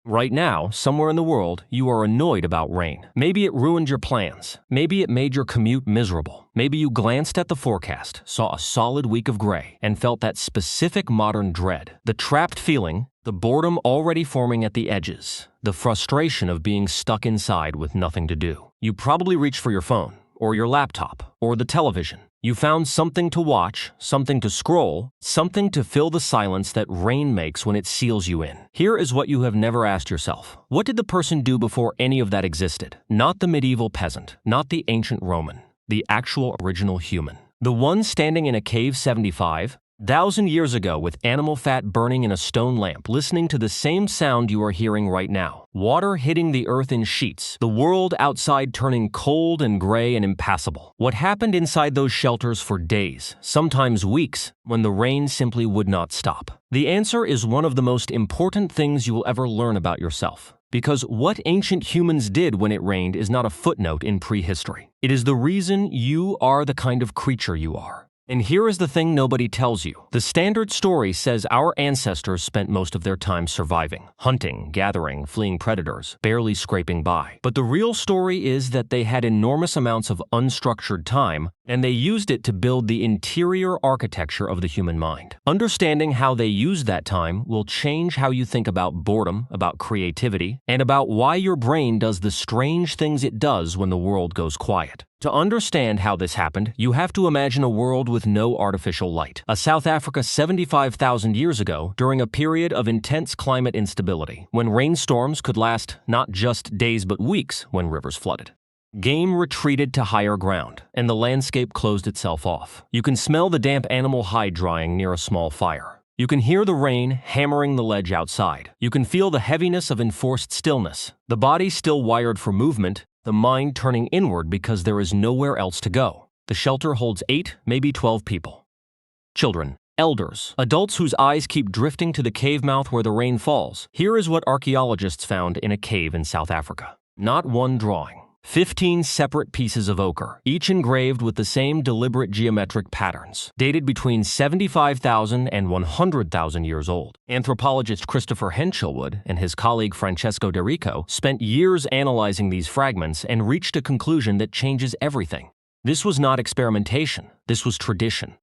Right now, somewhere in the world, you are annoyed about rain. Maybe it ruined your plans. Maybe it made your commute miserable. Maybe you glanced at the forecast, saw a solid week of gray, and felt that specific modern dread. The trapped feeling, the boredom already forming at the edges, the frustration of being stuck inside with nothing to do. You probably reached for your phone, or your laptop, or the television. You found something to watch, something to scroll, something to fill the silence that rain makes when it seals you in. Here is what you have never asked yourself. What did the person do before any of that existed? Not the medieval peasant, not the ancient Roman, the actual original human. The one standing in a cave 75,000 years ago with animal fat burning in a stone lamp, listening to the same sound you are hearing right now. Water hitting the earth in sheets, the world outside turning cold and gray and impassable. What happened inside those shelters for days, sometimes weeks, when the rain simply would not stop? The answer is one of the most important things you will ever learn about yourself. Because what ancient humans did when it rained is not a footnote in prehistory. It is the reason you are the kind of creature you are. And here is the thing nobody tells you. The standard story says our ancestors spent most of their time surviving, hunting, gathering, fleeing predators, barely scraping by. But the real story is that they had enormous amounts of unstructured time, and they used it to build the interior architecture of the human mind. Understanding how they used that time will change how you think about boredom, about creativity, and about why your brain does the strange things it does when the world goes quiet. To understand how this happened, you have to imagine a world with no artificial light. A South Africa 75,000 years ago, during a period of intense climate instability, when rainstorms could last not just days but weeks when rivers flooded. Game retreated to higher ground, and the landscape closed itself off. You can smell the damp animal hide drying near a small fire. You can hear the rain hammering the ledge outside. You can feel the heaviness of enforced stillness. The body still wired for movement, the mind turning inward because there is nowhere else to go. The shelter holds 8, maybe 12 people. Children, elders, adults whose eyes keep drifting to the cave mouth where the rain falls. Here is what archaeologists found in a cave in South Africa. Not one drawing. 15 separate pieces of ochre, each engraved with the same deliberate geometric patterns, dated between 75,000 and 100,000 years old. Anthropologist Christopher Henshelwood and his colleague Francesco De Rico spent years analyzing these fragments and reached a conclusion that changes everything. This was not experimentation, this was tradition.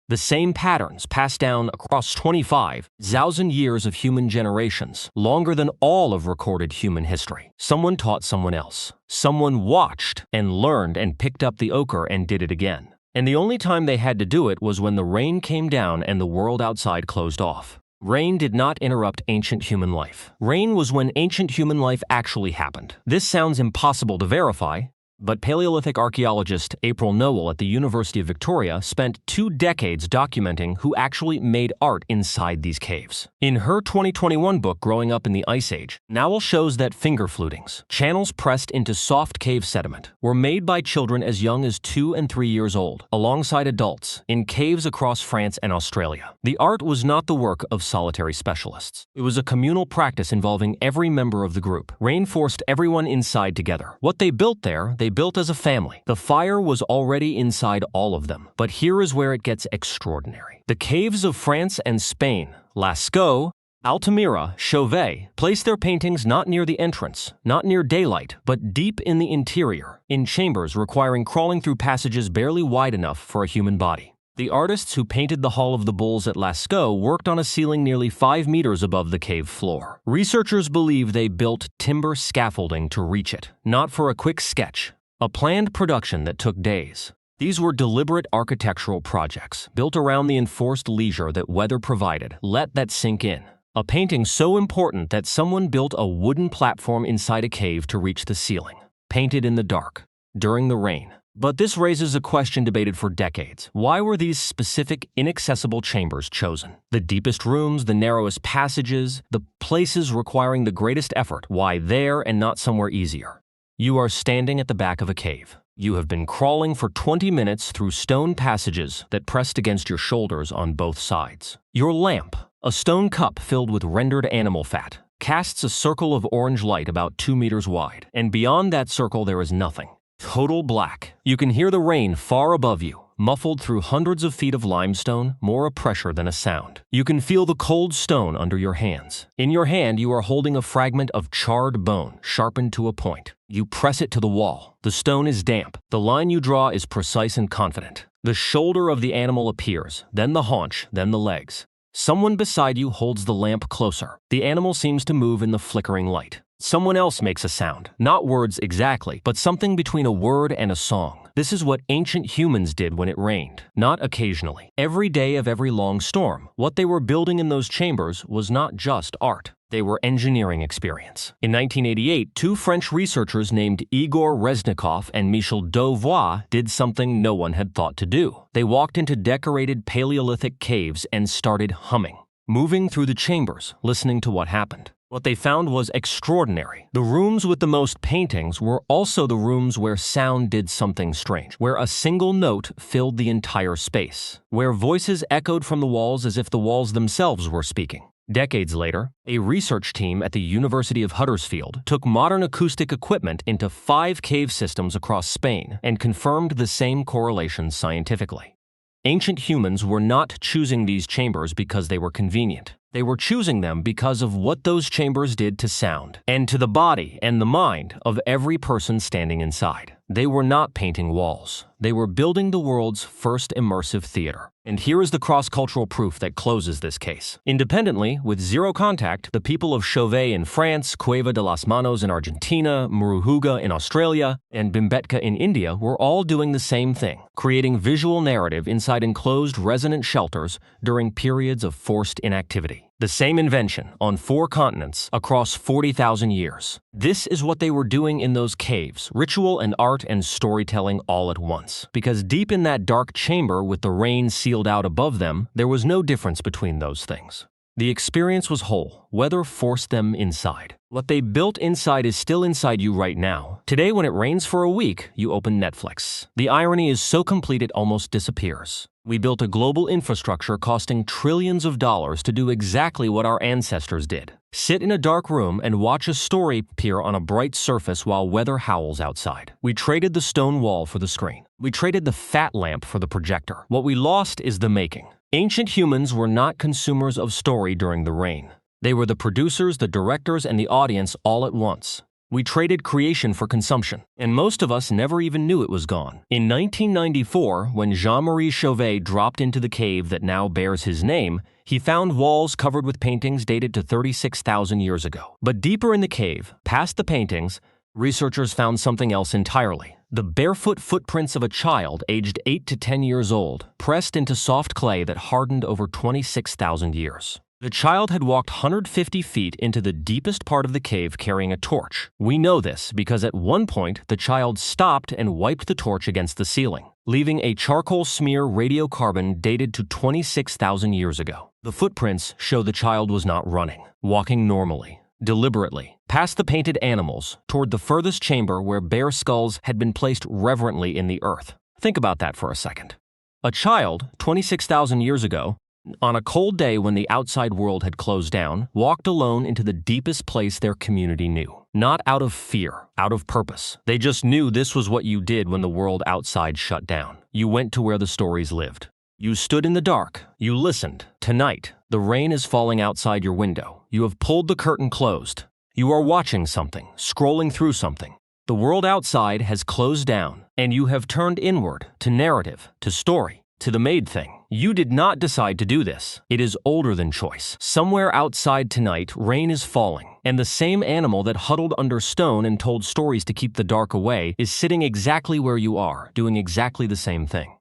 The same patterns passed down across 25,000 years of human generations, longer than all of recorded human history. Someone taught someone else. Someone watched and learned and picked up the ochre and did it again. And the only time they had to do it was when the rain came down and the world outside closed off. Rain did not interrupt ancient human life. Rain was when ancient human life actually happened. This sounds impossible to verify, but Paleolithic archaeologist April Noel at the University of Victoria spent 2 decades documenting who actually made art inside these caves. In her 2021 book, Growing Up in the Ice Age, Noel shows that finger flutings, channels pressed into soft cave sediment, were made by children as young as 2 and 3 years old, alongside adults, in caves across France and Australia. The art was not the work of solitary specialists. It was a communal practice involving every member of the group. Rain forced everyone inside together. What they built there, they built as a family. The fire was already inside all of them. But here is where it gets extraordinary. The caves of France and Spain, Lascaux, Altamira, Chauvet, placed their paintings not near the entrance, not near daylight, but deep in the interior, in chambers requiring crawling through passages barely wide enough for a human body. The artists who painted the Hall of the Bulls at Lascaux worked on a ceiling nearly 5 meters above the cave floor. Researchers believe they built timber scaffolding to reach it, not for a quick sketch, a planned production that took days. These were deliberate architectural projects, built around the enforced leisure that weather provided. Let that sink in. A painting so important that someone built a wooden platform inside a cave to reach the ceiling, painted in the dark, during the rain. But this raises a question debated for decades. Why were these specific, inaccessible chambers chosen? The deepest rooms, the narrowest passages, the places requiring the greatest effort. Why there and not somewhere easier? You are standing at the back of a cave. You have been crawling for 20 minutes through stone passages that pressed against your shoulders on both sides. Your lamp, a stone cup filled with rendered animal fat, casts a circle of orange light about 2 meters wide, and beyond that circle there is nothing. Total black. You can hear the rain far above you, muffled through hundreds of feet of limestone, more a pressure than a sound. You can feel the cold stone under your hands. In your hand, you are holding a fragment of charred bone, sharpened to a point. You press it to the wall. The stone is damp. The line you draw is precise and confident. The shoulder of the animal appears, then the haunch, then the legs. Someone beside you holds the lamp closer. The animal seems to move in the flickering light. Someone else makes a sound, not words exactly, but something between a word and a song. This is what ancient humans did when it rained, not occasionally. Every day of every long storm, what they were building in those chambers was not just art. They were engineering experience. In 1988, two French researchers named Igor Reznikov and Michel Dauvois did something no one had thought to do. They walked into decorated Paleolithic caves and started humming, moving through the chambers, listening to what happened. What they found was extraordinary. The rooms with the most paintings were also the rooms where sound did something strange, where a single note filled the entire space, where voices echoed from the walls as if the walls themselves were speaking. Decades later, a research team at the University of Huddersfield took modern acoustic equipment into 5 cave systems across Spain and confirmed the same correlations scientifically. Ancient humans were not choosing these chambers because they were convenient. They were choosing them because of what those chambers did to sound and to the body and the mind of every person standing inside. They were not painting walls. They were building the world's first immersive theater. And here is the cross-cultural proof that closes this case. Independently, with zero contact, the people of Chauvet in France, Cueva de las Manos in Argentina, Murujuga in Australia, and Bhimbetka in India were all doing the same thing, creating visual narrative inside enclosed resonant shelters during periods of forced inactivity. The same invention on 4 continents across 40,000 years. This is what they were doing in those caves, ritual and art and storytelling all at once. Because deep in that dark chamber with the rain sealed out above them, there was no difference between those things. The experience was whole. Weather forced them inside. What they built inside is still inside you right now. Today, when it rains for a week, you open Netflix. The irony is so complete it almost disappears. We built a global infrastructure costing trillions of dollars to do exactly what our ancestors did. Sit in a dark room and watch a story appear on a bright surface while weather howls outside. We traded the stone wall for the screen. We traded the fat lamp for the projector. What we lost is the making. Ancient humans were not consumers of story during the rain. They were the producers, the directors, and the audience all at once. We traded creation for consumption, and most of us never even knew it was gone. In 1994, when Jean-Marie Chauvet dropped into the cave that now bears his name, he found walls covered with paintings dated to 36,000 years ago. But deeper in the cave, past the paintings, researchers found something else entirely. The barefoot footprints of a child aged 8 to 10 years old, pressed into soft clay that hardened over 26,000 years. The child had walked 150 feet into the deepest part of the cave carrying a torch. We know this because at one point the child stopped and wiped the torch against the ceiling, leaving a charcoal smear radiocarbon dated to 26,000 years ago. The footprints show the child was not running, walking normally, deliberately, past the painted animals, toward the furthest chamber where bare skulls had been placed reverently in the earth. Think about that for a second. A child, 26,000 years ago, on a cold day when the outside world had closed down, walked alone into the deepest place their community knew. Not out of fear, out of purpose. They just knew this was what you did when the world outside shut down. You went to where the stories lived. You stood in the dark. You listened. Tonight, the rain is falling outside your window. You have pulled the curtain closed. You are watching something, scrolling through something. The world outside has closed down, and you have turned inward to narrative, to story, to the made thing. You did not decide to do this. It is older than choice. Somewhere outside tonight, rain is falling, and the same animal that huddled under stone and told stories to keep the dark away is sitting exactly where you are, doing exactly the same thing.